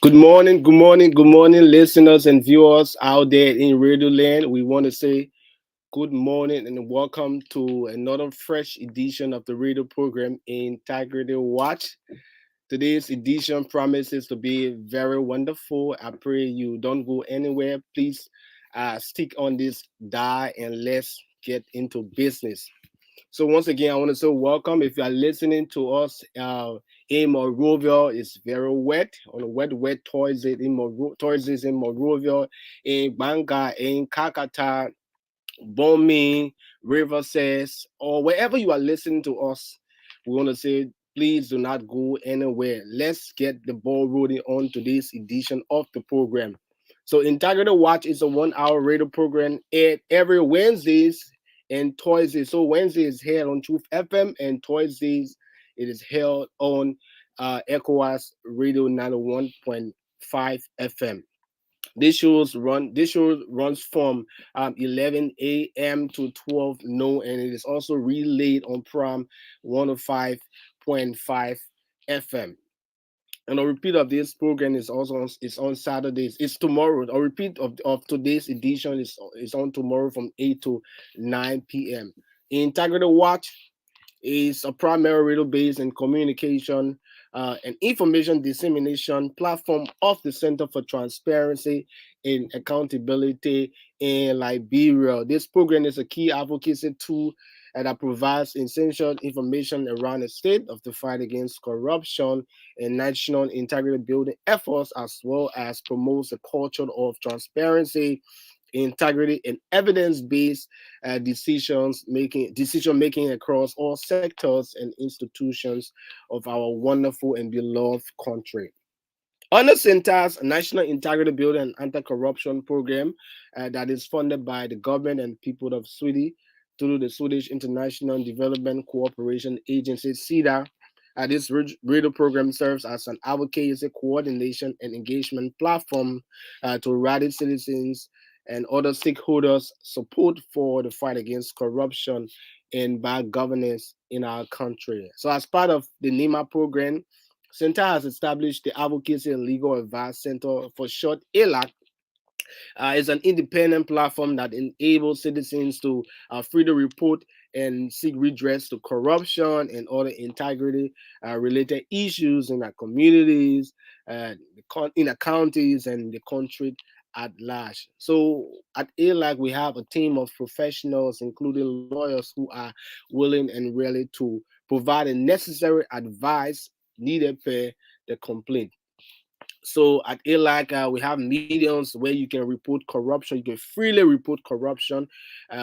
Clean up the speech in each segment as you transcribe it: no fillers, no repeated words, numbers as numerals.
Good morning, listeners and viewers out there in Radio Land. We want to say good morning and welcome to another fresh edition of the radio program Integrity Watch. Today's edition promises to be very wonderful. I pray you don't go anywhere. Please stick on this dial and let's get into business. So once again, I want to say welcome. If you are listening to us in Monrovia, it's very wet on a wet Thursday Thursdays in Monrovia, in Banga, in Kakata, Bombing, Riverside, or wherever you are listening to us. We want to say please do not go anywhere. Let's get the ball rolling on today's edition of the program. So Integrity Watch is a 1 hour radio program aired every Wednesdays and Thursdays. So Wednesday is held on Truth FM and Thursdays it is held on ECOWAS Radio 91.5 FM. This show runs from 11 a.m. to 12 noon, and it is also relayed on Prom 105.5 FM. And a repeat of this program is on Saturdays. It's tomorrow. A repeat of today's edition is on tomorrow from 8 to 9 p.m. Integrity Watch is a primary radio-based and communication and information dissemination platform of the Center for Transparency and Accountability in Liberia. This program is a key advocacy tool that provides essential information around the state of the fight against corruption and national integrity building efforts, as well as promotes a culture of transparency, integrity, and evidence-based decision making across all sectors and institutions of our wonderful and beloved country. Under CENTAL's National Integrity Building and Anti-Corruption Program that is funded by the government and people of Sweden through the Swedish International Development Cooperation Agency, SIDA. This radio program serves as an advocacy, coordination, and engagement platform to rally citizens and other stakeholders support for the fight against corruption and bad governance in our country. So, as part of the NIMA program, CENTAL has established the Advocacy and Legal Advice Center, for short ALAC. It's an independent platform that enables citizens to freely report and seek redress to corruption and other integrity related issues in our communities, in our counties, and the country at large. So at ALAC, we have a team of professionals, including lawyers, who are willing and ready to provide the necessary advice needed per the complaint. So at ALAC, we have mediums where you can report corruption. You can freely report corruption.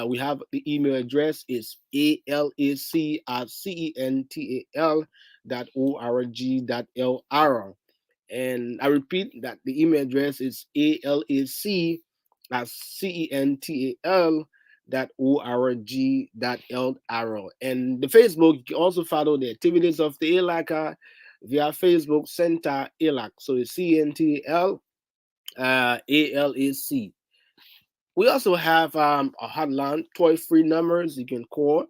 We have the email address is alac@cental.org.lr. And I repeat that the email address is alac@cental.org.lr. And the Facebook, you can also follow the activities of the ALAC via Facebook Center ALAC. So it's CNTL ALAC. We also have a hotline, toll-free numbers you can call.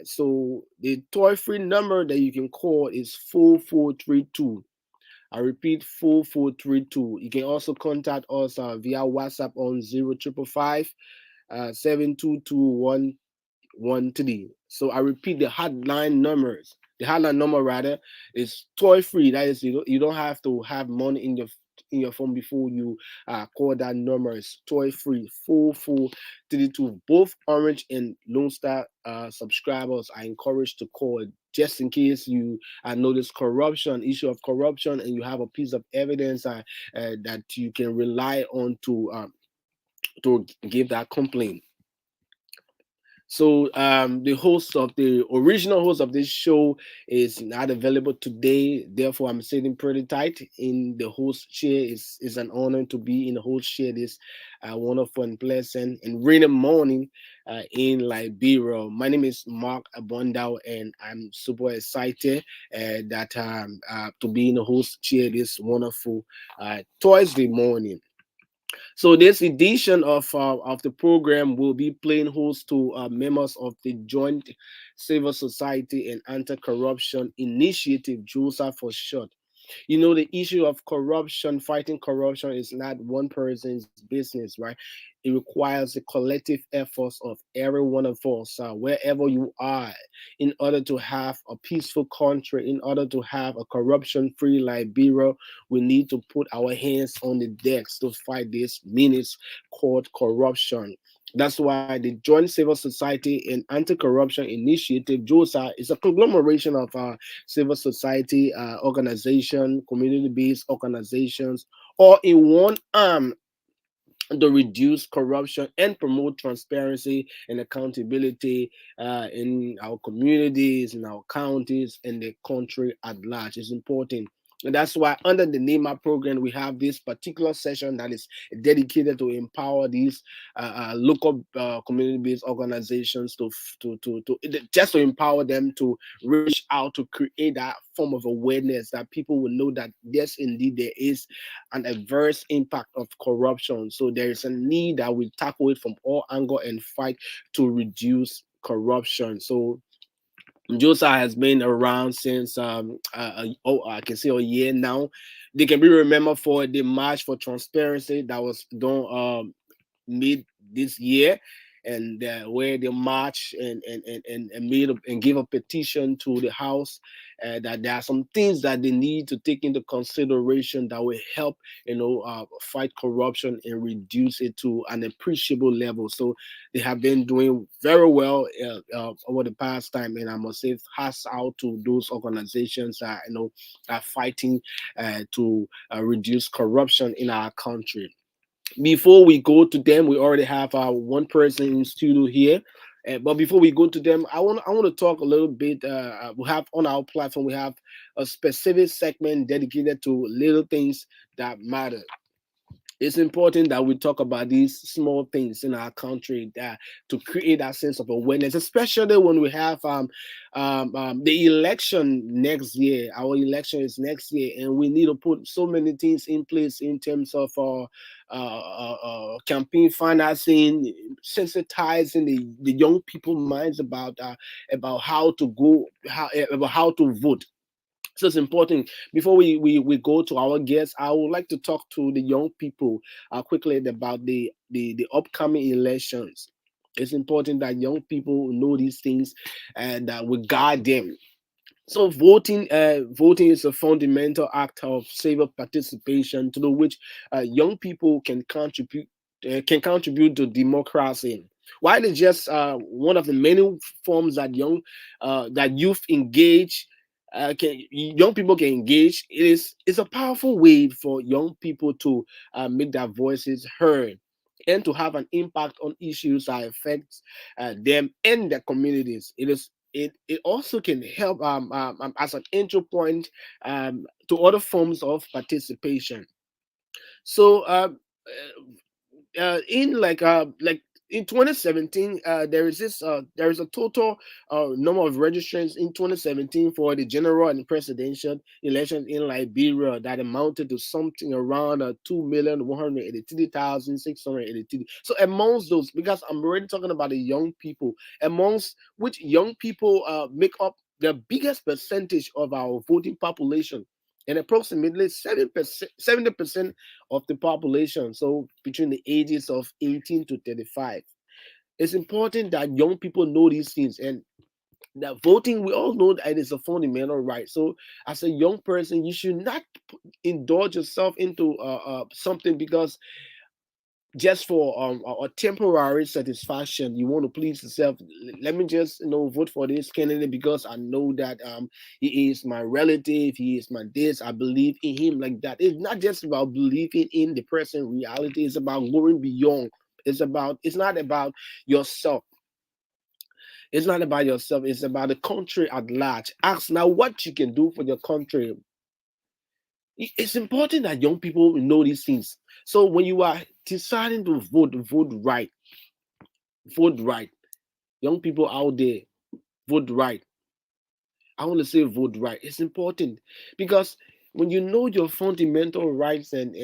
So the toll-free number that you can call is 4432. I repeat, 4432. You can also contact us via WhatsApp on 0555 722 So I repeat the hotline numbers. The hotline number rather is toll free. That is, you don't have to have money in your phone before you call that number. It's toll free. 4432. Both Orange and Lone Star subscribers are encouraged to call just in case you notice issue of corruption, and you have a piece of evidence that you can rely on to give that complaint. So the original host of this show is not available today. Therefore, I'm sitting pretty tight in the host chair. It's an honor to be in the host chair this wonderful and pleasant and rainy morning in Liberia. My name is Mark Abondao, and I'm super excited that to be in the host chair this wonderful Thursday morning. So this edition of the program will be playing host to members of the Joint Civil Society and Anti-Corruption Initiative, JOSA for short. The issue of corruption, fighting corruption is not one person's business, right? It requires the collective efforts of every one of us, wherever you are, in order to have a peaceful country, in order to have a corruption-free Liberia. We need to put our hands on the decks to fight this menace called corruption. That's why the Joint Civil Society and Anti-Corruption Initiative (JOSA) is a conglomeration of civil society organization, community-based organizations, all in one arm to reduce corruption and promote transparency and accountability in our communities, in our counties, and the country at large. It's important. And that's why under the NIMA program, we have this particular session that is dedicated to empower these local community-based organizations to just to empower them to reach out to create that form of awareness that people will know that yes, indeed, there is an adverse impact of corruption. So there is a need that we tackle it from all angles and fight to reduce corruption. So JOSA has been around since I can say a year now. They can be remembered for the March for Transparency that was done mid this year, and where they march and made up and give a petition to the House that there are some things that they need to take into consideration that will help fight corruption and reduce it to an appreciable level. So they have been doing very well over the past time, and I must say hats out to those organizations that are fighting to reduce corruption in our country. Before we go to them, we already have our one person in studio here. But before we go to them, I want to talk a little bit. We have on our platform, we have a specific segment dedicated to little things that matter. It's important that we talk about these small things in our country that to create that sense of awareness, especially when we have the election next year. Our election is next year, and we need to put so many things in place in terms of campaign financing, sensitizing the young people minds about how to go, about how to vote. So it's important. Before we go to our guests, I would like to talk to the young people quickly about the upcoming elections. It's important that young people know these things and that we guide them. So voting is a fundamental act of civic participation to which young people can contribute to democracy. While it's just one of the many forms that youth engage, young people can engage. It's a powerful way for young people to make their voices heard and to have an impact on issues that affect them and their communities. It also can help as an entry point to other forms of participation. So in in 2017, there is a total number of registrants in 2017 for the general and presidential elections in Liberia that amounted to something around 2,183,683. So amongst those, because I'm already talking about the young people, amongst which young people make up the biggest percentage of our voting population, and approximately 70% of the population, so between the ages of 18 to 35. It's important that young people know these things, and that voting, we all know that it is a fundamental right. So as a young person, you should not indulge yourself into something because just for a temporary satisfaction, you want to please yourself. Let me just vote for this candidate because I know that he is my relative, he is my this, I believe in him, like that. It's not just about believing in the person reality, it's about going beyond. It's not about yourself. It's not about yourself, it's about the country at large. Ask now what you can do for your country. It's important that young people know these things. So when you are deciding to vote, vote right. Vote right. Young people out there, vote right. I want to say vote right. It's important because when you know your fundamental rights and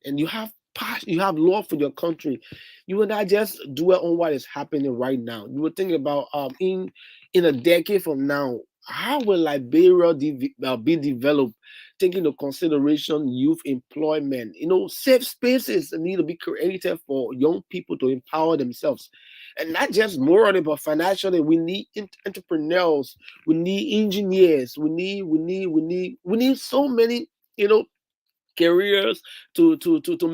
you have passion, you have love for your country, you will not just dwell on what is happening right now. You will think about in a decade from now, How will Liberia be developed, taking into consideration youth employment? Safe spaces need to be created for young people to empower themselves, and not just morally but financially. We need entrepreneurs, we need engineers, we need so many you know careers to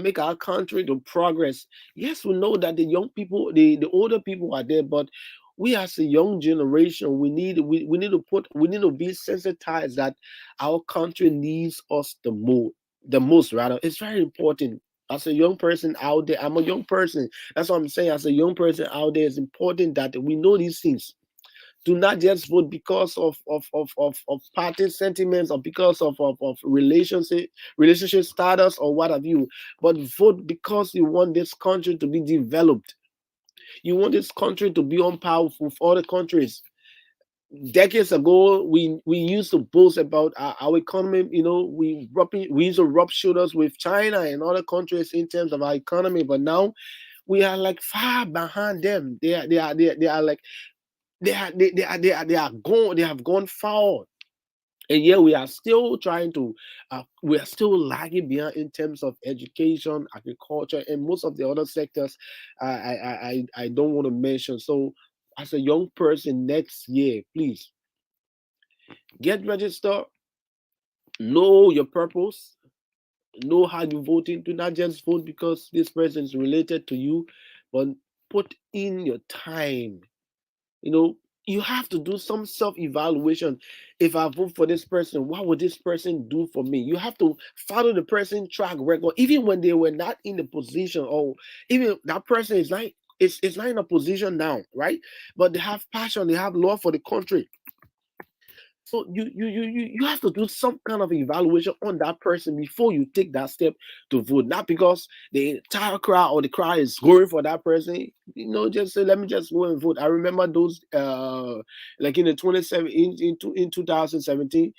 make our country to progress. Yes, we know that the young people, the older people are there, but we as a young generation, we need to be sensitized that our country needs us the most rather. It's very important. As a young person out there, I'm a young person. That's what I'm saying. As a young person out there, it's important that we know these things. Do not just vote because of party sentiments, or because of relationship status, or what have you, but vote because you want this country to be developed. You want this country to be on par with other countries. Decades ago, we used to boast about our economy. We used to rub shoulders with China and other countries in terms of our economy, but now we are like far behind them. They are like they have gone forward, and yet we are still trying to we are still lagging behind in terms of education, agriculture, and most of the other sectors. I don't want to mention. So as a young person next year, please get registered, know your purpose, know how you voting. Do not just vote because this person is related to you, but put in your time. You know, you have to do some self-evaluation. If I vote for this person, what would this person do for me? You have to follow the person track record, even when they were not in the position, or even that person is not it's not in a position now, right? But they have passion, they have love for the country. So you have to do some kind of evaluation on that person before you take that step to vote. Not because the entire crowd or the crowd is going for that person. Just say, let me just go and vote. I remember those like in the 27 in 2017.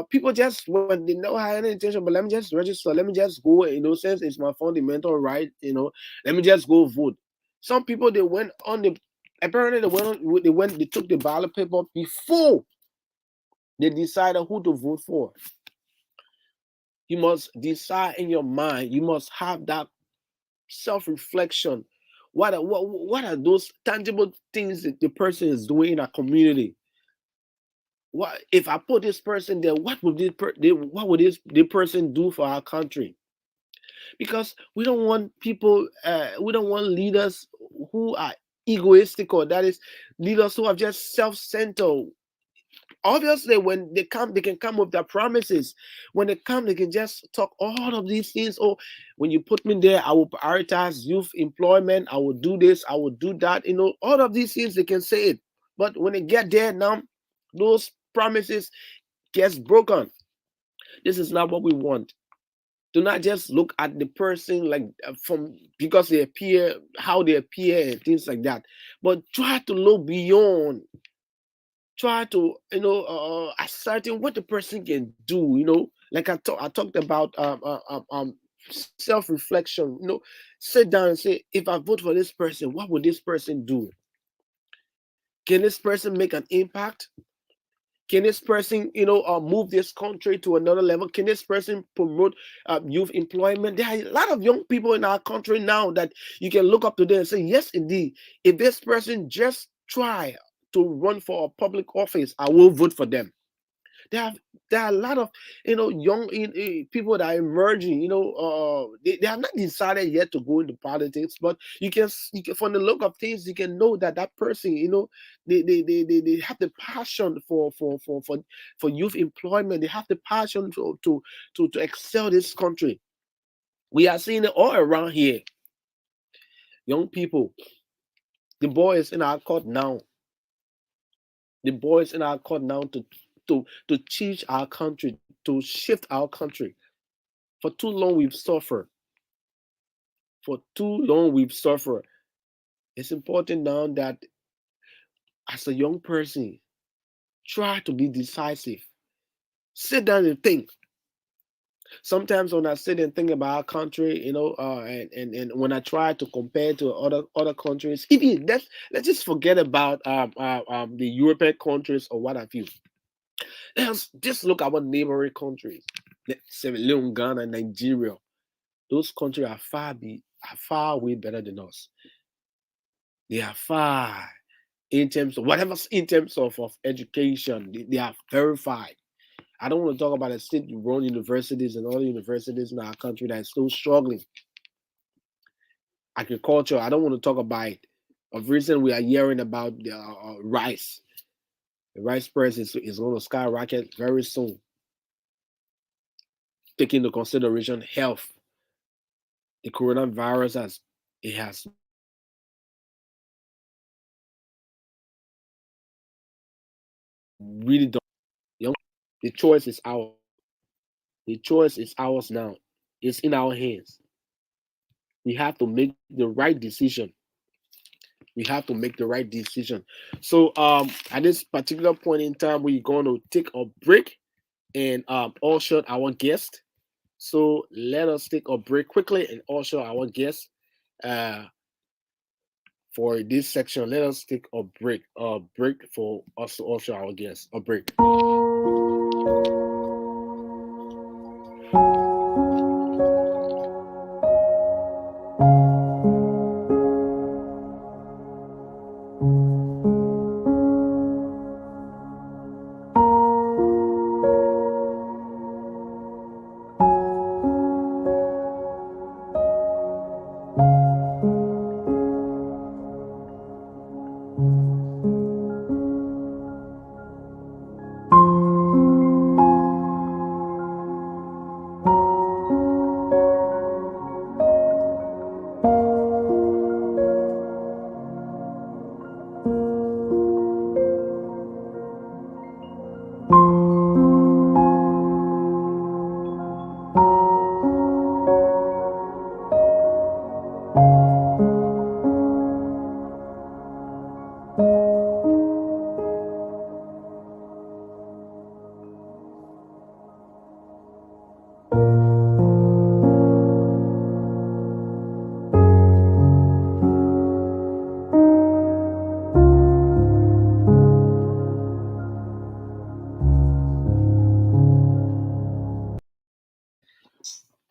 People just, when they know had any intention, but let me just register, let me just go. Since it's my fundamental right. Let me just go vote. Some people, they went on the apparently they took the ballot paper before they decided who to vote for. You must decide in your mind. You must have that self-reflection. What are those tangible things that the person is doing in a community? What if I put this person there? What would the person do for our country? Because we don't want people. We don't want leaders who are egoistic, or that is leaders who are just self-centered. Obviously, when they come, they can come with their promises. When they come, they can just talk all of these things. Oh, when you put me there, I will prioritize youth employment. I will do this. I will do that. All of these things, they can say it. But when they get there now, those promises gets broken. This is not what we want. Do not just look at the person like from because they appear, how they appear, and things like that. But try to look beyond. Try to ascertain what the person can do. Like I talked about self-reflection. Sit down and say, if I vote for this person, what would this person do? Can this person make an impact? Can this person move this country to another level? Can this person promote youth employment? There are a lot of young people in our country now that you can look up to them and say, yes, indeed, if this person just try to run for a public office, I will vote for them. There are a lot of young people that are emerging. They have not decided yet to go into politics, but you can, from the look of things, you can know that that person, they have the passion for youth employment. They have the passion to excel this country. We are seeing it all around here. Young people, the boys in our court now, to change our country, to shift our country. For too long we've suffered. For too long we've suffered. It's important now that as a young person, try to be decisive. Sit down and think. Sometimes when I sit and think about our country, and when I try to compare to other countries, even let's just forget about the European countries or what have you. Let's just look at our neighboring countries. Let's say Leon, Ghana, Nigeria. Those countries are far way better than us. They are far in terms of whatever, in terms of education. They are verified. I don't want to talk about the state-run universities and other universities in our country that is still struggling. Agriculture. I don't want to talk about it. Of recent, we are hearing about the rice. The rice price is going to skyrocket very soon. Taking into consideration health, the coronavirus has really done. The choice is ours. The choice is ours now. It's in our hands. We have to make the right decision. We have to make the right decision. So at this particular point in time, we're going to take a break and usher our guest. So let us take a break quickly and usher our guest uh, for this section. Let us take a break for us to usher our guest. A break.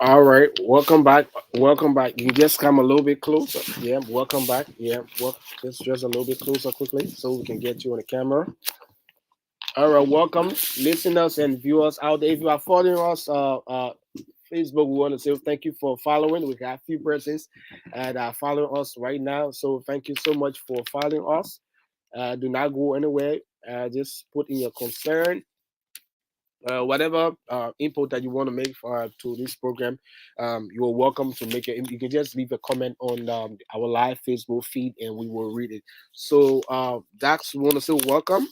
All right, welcome back. Welcome back. You just come a little bit closer. Yeah, welcome back. Yeah, just a little bit closer quickly so we can get you on the camera. All right, welcome, listeners and viewers out there. If you are following us, Facebook, we want to say thank you for following. We got a few persons that are following us right now, so thank you so much for following us. Do not go anywhere. Just put in your concern, whatever input that you want to make to this program. You are welcome to make it. You can just leave a comment on our live Facebook feed, and we will read it. So, Dax, we want to say welcome.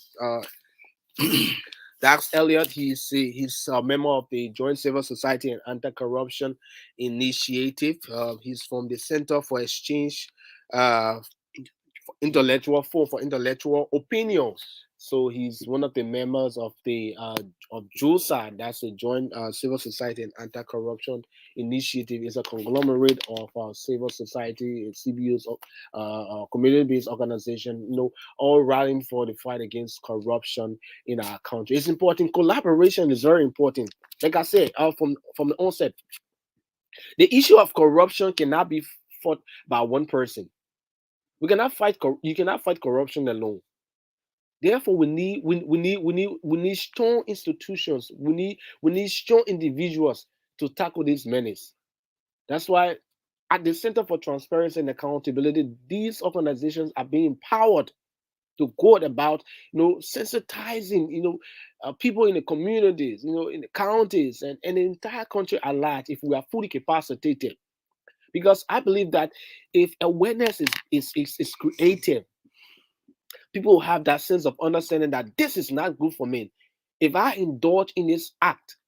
Dax Elliott, he's a member of the Joint Civil Society and Anti-Corruption Initiative. He's from the Center for Exchange uh, Intellectual for Intellectual Opinion. So he's one of the members of the of JOSA, that's the Joint Civil Society and Anti-Corruption Initiative. It's a conglomerate of civil society, CBOs, community-based organization, all rallying for the fight against corruption in our country. It's important. Collaboration is very important. Like I said, from the onset, the issue of corruption cannot be fought by one person. We cannot fight. You cannot fight corruption alone. Therefore, we need strong institutions. We need strong individuals to tackle this menace. That's why at the Center for Transparency and Accountability, these organizations are being empowered to go about, sensitizing, people in the communities, in the counties and the entire country at large, if we are fully capacitated. Because I believe that if awareness is created, people will have that sense of understanding that this is not good for me. If I indulge in this act,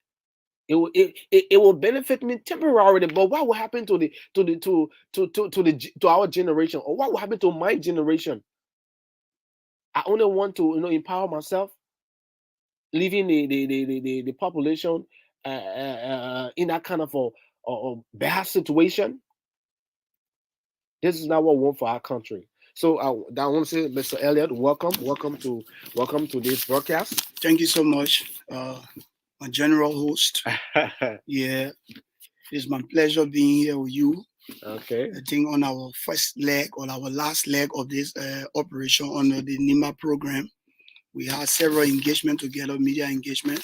it will benefit me temporarily. But what will happen to our generation, or what will happen to my generation? I only want to empower myself, leaving the population in that kind of a bad situation. This is not what we want for our country. So I want to say, Mr. Elliott, welcome to this broadcast. Thank you so much, my general host. Yeah, it's my pleasure being here with you. Okay. I think on our first leg or our last leg of this operation under the NIMA program, we had several engagement together, media engagement,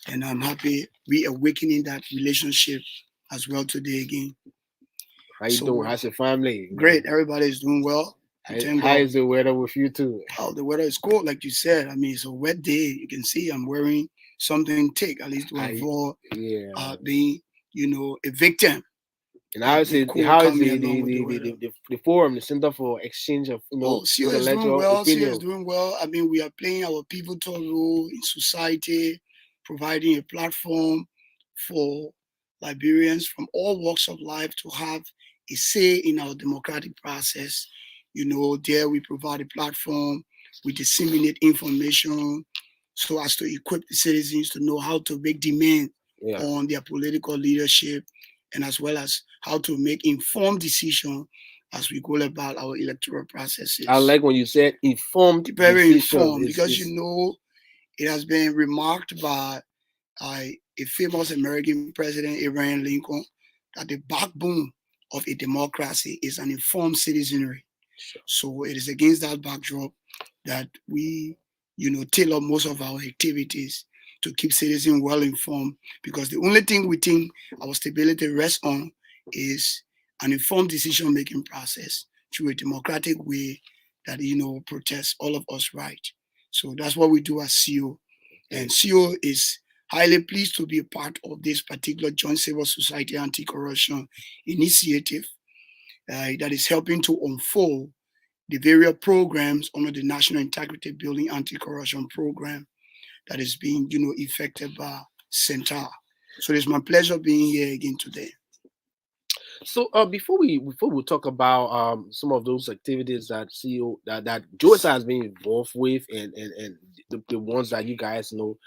and I'm happy reawakening that relationship as well today again. How you doing? So How's your family? great, everybody is doing well. How, Thank how God. is the weather with you too? Oh, the weather is cold, like you said. I mean, it's a wet day. You can see I'm wearing something thick, at least to I avoid Yeah. being, a victim And of the cold how is coming along with the weather. the forum, the Center for Exchange of Oh, CEO is doing intellectual well. CEO is opinion? doing well. I mean, we are playing our pivotal role in society, providing a platform for Liberians from all walks of life to have a say in our democratic process. There we provide a platform, we disseminate information so as to equip the citizens to know how to make demand Yeah. on their political leadership and as well as how to make informed decisions as we go about our electoral I processes. like when you said informed Very decisions. informed because it has been remarked by a famous American president, Abraham Lincoln, that the backbone of a democracy is an informed citizenry. So it is against that backdrop that we, tailor most of our activities to keep citizens well informed because the only thing we think our stability rests on is an informed decision making process through a democratic way that protects all of us right. So that's what we do as CO. And CO is highly pleased to be a part of this particular Joint Civil Society Anti-Corruption initiative that is helping to unfold the various programs under the National Integrity Building Anti-Corruption Program that is being, effected by CENTAL. So it's my pleasure being here again today. So before we talk about some of those activities that CEO that Joyce has been involved with and the ones that you guys know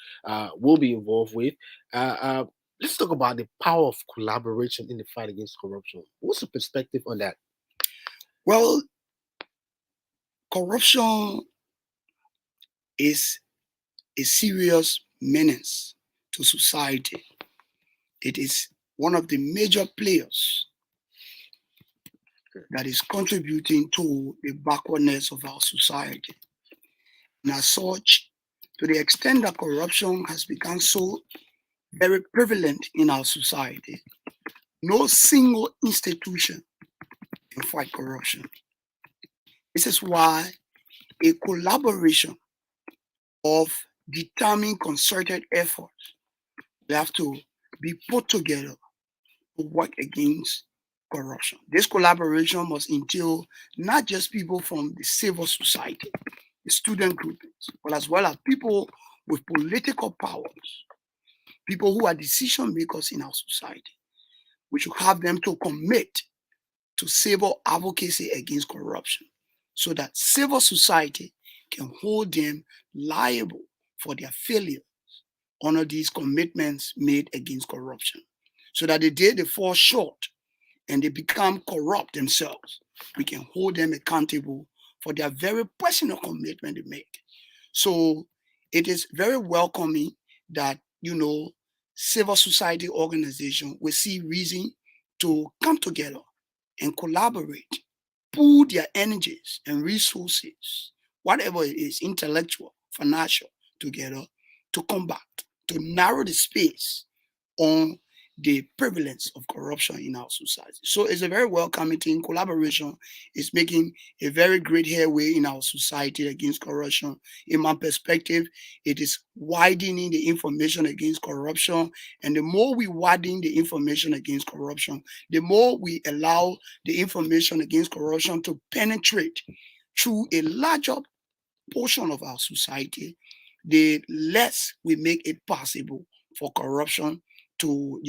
will be involved with, uh, uh, let's talk about the power of collaboration in the fight against corruption. What's your perspective on that? Well, corruption is a serious menace to society. It is one of the major players that is contributing to the backwardness of our society. And as such, to the extent that corruption has become so very prevalent in our society, no single institution can fight corruption. This is why a collaboration of determined concerted efforts will have to be put together to work against corruption. This collaboration must entail not just people from the civil society, the student groupings, but as well as people with political powers, people who are decision makers in our society. We should have them to commit to civil advocacy against corruption so that civil society can hold them liable for their failure under these commitments made against corruption. So that the day they fall short and they become corrupt themselves, we can hold them accountable for their very personal commitment they make. So it is very welcoming that, civil society organization will see reason to come together and collaborate, pool their energies and resources, whatever it is, intellectual, financial, together to combat, to narrow the space on the prevalence of corruption in our society. So it's a very welcoming thing. Collaboration is making a very great headway in our society against corruption. In my perspective, it is widening the information against corruption. And the more we widen the information against corruption, the more we allow the information against corruption to penetrate through a larger portion of our society, the less we make it possible for corruption to,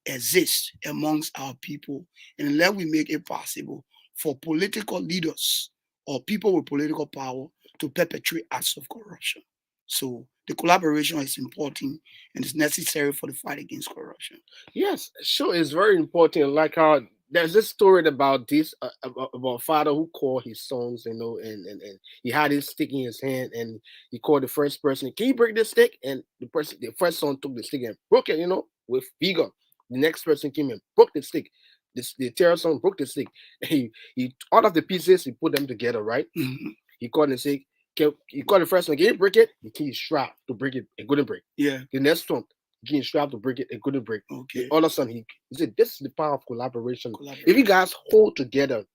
exist amongst our people, and the less we make it possible for political leaders or people with political power to perpetrate acts of corruption. So the collaboration is important and it's necessary for the fight against corruption. Yes, sure. It's very important. Like how there's this story about this about a father who called his sons, and he had his stick in his hand, and he called the first person, "Can you break this stick?" And the first son took the stick and broke it, with vigor. The next person came and broke the stick. The third son broke the stick. He out of the pieces, he put them together, right? Mhm. He called and said, he called the first one, "Can you break it?" He came strap to break it, it couldn't break. Yeah. The next one, he came strap to break it, it couldn't break. The Okay. other son, he said, "This is the power of collaboration. If you Collaboration. guys hold together,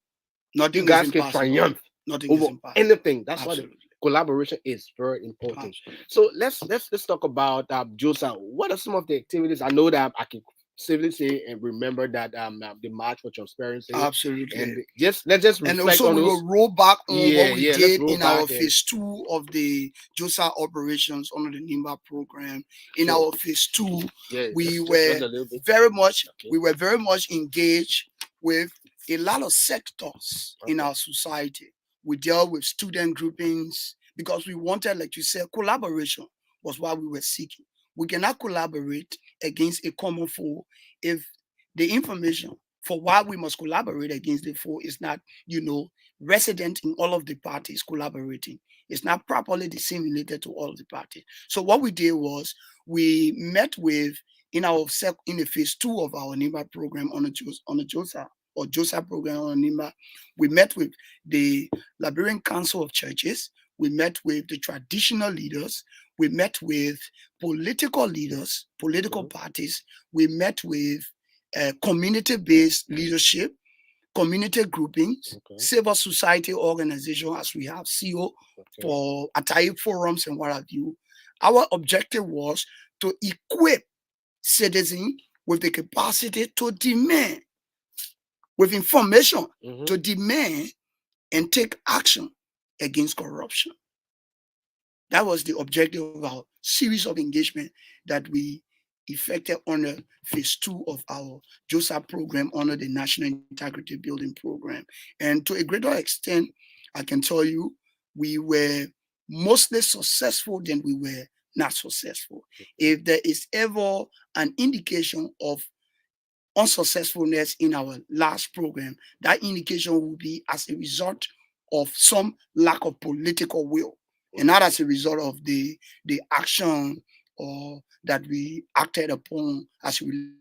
you Nothing is guys can impossible. triumph Nothing is over impossible. anything." That's why the Absolutely. collaboration is very important. Absolutely. So let's talk about Joseph. What are some of the activities? I know that I can safely say and remember that the March for Transparency, Absolutely. and let's just And reflect also, on we will those. roll back on Yeah, what we yeah. Let's did roll in our back and phase 2 of the JOSA operations under the NIBA program. In sure. our phase 2, Yeah, we just were a little bit. Okay. very much engaged with a lot of sectors in Okay. our society. We dealt with student groupings because we wanted, like you said, collaboration was what we were seeking. We cannot collaborate against a common foe if the information for why we must collaborate against the foe is not, resident in all of the parties collaborating. It's not properly disseminated to all of the parties. So what we did was we met with in the phase 2 of our NIMBA program on the JOSA or JOSA program on NIMBA. We met with the Liberian Council of Churches. We met with the traditional leaders. We met with political leaders, political Mhm. parties. We met with community-based leadership, community groupings, Okay. civil society organization, as we have CO Okay. for Atai forums and what have you. Our objective was to equip citizens with the capacity to demand, with information Mm-hmm. to demand and take action against corruption. That was the objective of our series of engagement that we effected under phase 2 of our JOSA program under the National Integrity Building Program. And to a greater extent, I can tell you, we were mostly successful than we were not successful. If there is ever an indication of unsuccessfulness in our last program, that indication will be as a result of some lack of political will, and not as a result of the action or that we acted upon as it relates